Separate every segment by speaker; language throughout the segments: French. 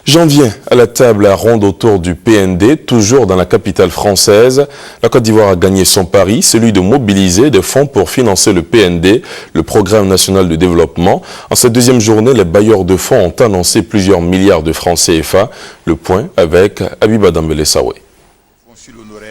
Speaker 1: J'en viens à la table ronde autour du PND, toujours dans la capitale française. La Côte d'Ivoire a gagné son pari, celui de mobiliser des fonds pour financer le PND, le Programme national de développement. En cette deuxième journée, les bailleurs de fonds ont annoncé plusieurs milliards de francs CFA. Le point avec Abiba Dambele-Sawé.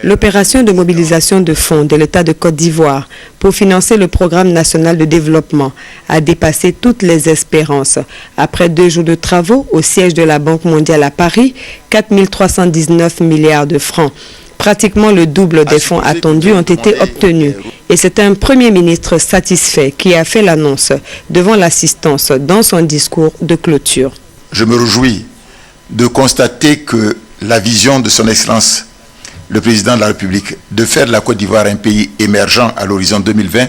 Speaker 2: L'opération de mobilisation de fonds de l'État de Côte d'Ivoire pour financer le Programme national de développement a dépassé toutes les espérances. Après 2 jours de travaux au siège de la Banque mondiale à Paris, 4 319 milliards de francs. Pratiquement le double des fonds attendus ont été obtenus. Et c'est un Premier ministre satisfait qui a fait l'annonce devant l'assistance dans son discours de clôture.
Speaker 3: Je me réjouis de constater que la vision de son Excellence le président de la République de faire de la Côte d'Ivoire un pays émergent à l'horizon 2020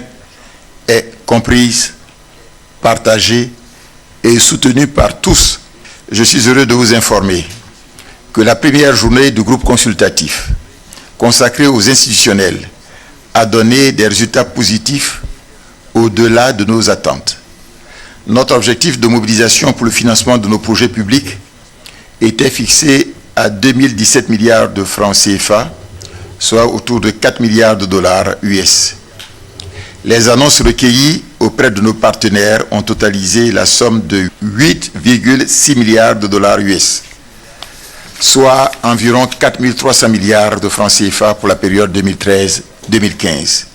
Speaker 3: est comprise, partagée et soutenue par tous. Je suis heureux de vous informer que la première journée du groupe consultatif consacré aux institutionnels a donné des résultats positifs au-delà de nos attentes. Notre objectif de mobilisation pour le financement de nos projets publics était fixé à 2017 milliards de francs CFA, soit autour de 4 milliards de dollars US. Les annonces recueillies auprès de nos partenaires ont totalisé la somme de 8,6 milliards de dollars US, soit environ 4 300 milliards de francs CFA pour la période 2013-2015.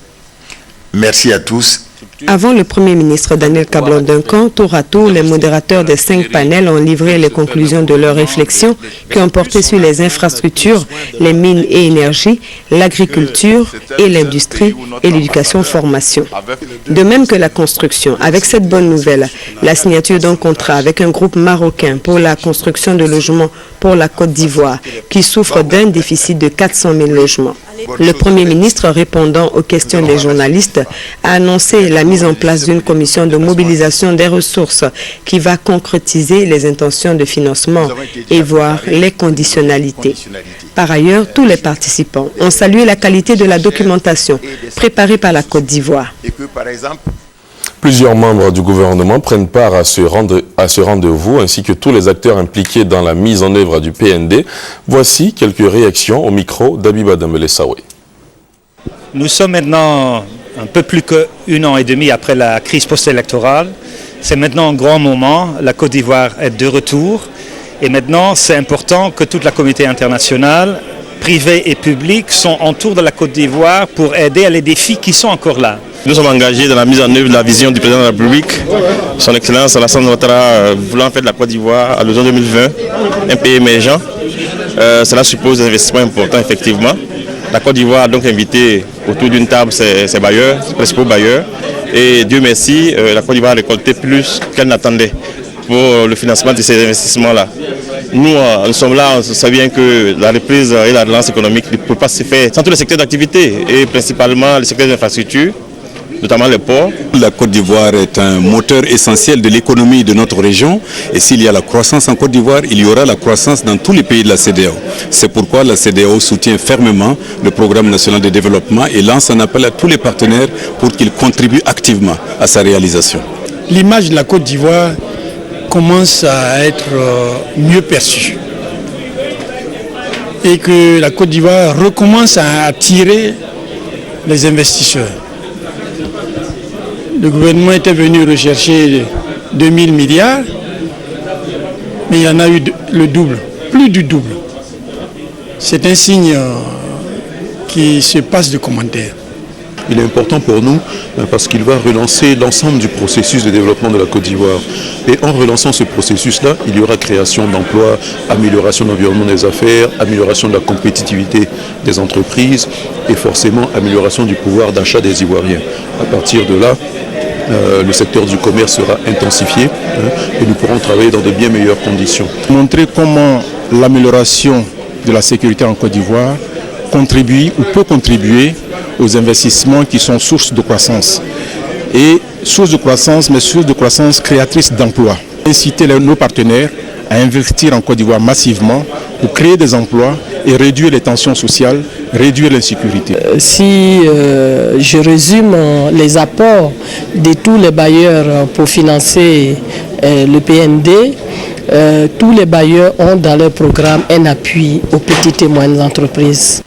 Speaker 3: Merci à tous.
Speaker 2: Avant le Premier ministre Daniel Kablan-Duncan, tour à tour, les modérateurs des 5 panels ont livré les conclusions de leurs réflexions qui ont porté sur les infrastructures, les mines et énergies, l'agriculture et l'industrie et l'éducation-formation. De même que la construction. Avec cette bonne nouvelle, la signature d'un contrat avec un groupe marocain pour la construction de logements pour la Côte d'Ivoire qui souffre d'un déficit de 400 000 logements. Le Premier ministre, répondant aux questions des journalistes, a annoncé la mise en place d'une commission de mobilisation des ressources qui va concrétiser les intentions de financement et voir les conditionnalités. Par ailleurs, tous les participants ont salué la qualité de la documentation préparée par la Côte d'Ivoire.
Speaker 1: Plusieurs membres du gouvernement prennent part à ce rendez-vous, ainsi que tous les acteurs impliqués dans la mise en œuvre du PND. Voici quelques réactions au micro d'Abiba Dambele-Sawé.
Speaker 4: Nous sommes maintenant un peu plus qu'1 an et demi après la crise post-électorale. C'est maintenant un grand moment. La Côte d'Ivoire est de retour. Et maintenant, c'est important que toute la communauté internationale, privée et publique, sont autour de la Côte d'Ivoire pour aider à les défis qui sont encore là.
Speaker 5: Nous sommes engagés dans la mise en œuvre de la vision du président de la République, son Excellence Alassane Ouattara, voulant faire de la Côte d'Ivoire à l'horizon 2020 un pays émergent. Cela suppose des investissements importants, effectivement. La Côte d'Ivoire a donc invité autour d'une table ses bailleurs, ses principaux bailleurs. Et Dieu merci, la Côte d'Ivoire a récolté plus qu'elle n'attendait pour le financement de ces investissements-là. Nous sommes là, on sait bien que la reprise et la relance économique ne peut pas se faire sans tous les secteurs d'activité, et principalement les secteurs d'infrastructure, notamment les ports.
Speaker 6: La Côte d'Ivoire est un moteur essentiel de l'économie de notre région, et s'il y a la croissance en Côte d'Ivoire, il y aura la croissance dans tous les pays de la CEDEAO. C'est pourquoi la CEDEAO soutient fermement le Programme national de développement et lance un appel à tous les partenaires pour qu'ils contribuent activement à sa réalisation.
Speaker 7: L'image de la Côte d'Ivoire commence à être mieux perçue et que la Côte d'Ivoire recommence à attirer les investisseurs. Le gouvernement était venu rechercher 2000 milliards, mais il y en a eu le double, plus du double. C'est un signe qui se passe de commentaires.
Speaker 8: Il est important pour nous parce qu'il va relancer l'ensemble du processus de développement de la Côte d'Ivoire. Et en relançant ce processus-là, il y aura création d'emplois, amélioration de l'environnement des affaires, amélioration de la compétitivité des entreprises et forcément amélioration du pouvoir d'achat des Ivoiriens. À partir de là, le secteur du commerce sera intensifié et nous pourrons travailler dans de bien meilleures conditions.
Speaker 7: Montrer comment l'amélioration de la sécurité en Côte d'Ivoire contribue ou peut contribuer aux investissements qui sont source de croissance. Et source de croissance, mais source de croissance créatrice d'emplois. Inciter nos partenaires à investir en Côte d'Ivoire massivement pour créer des emplois et réduire les tensions sociales, réduire l'insécurité.
Speaker 9: Si je résume les apports de tous les bailleurs pour financer le PND, tous les bailleurs ont dans leur programme un appui aux petites et moyennes entreprises.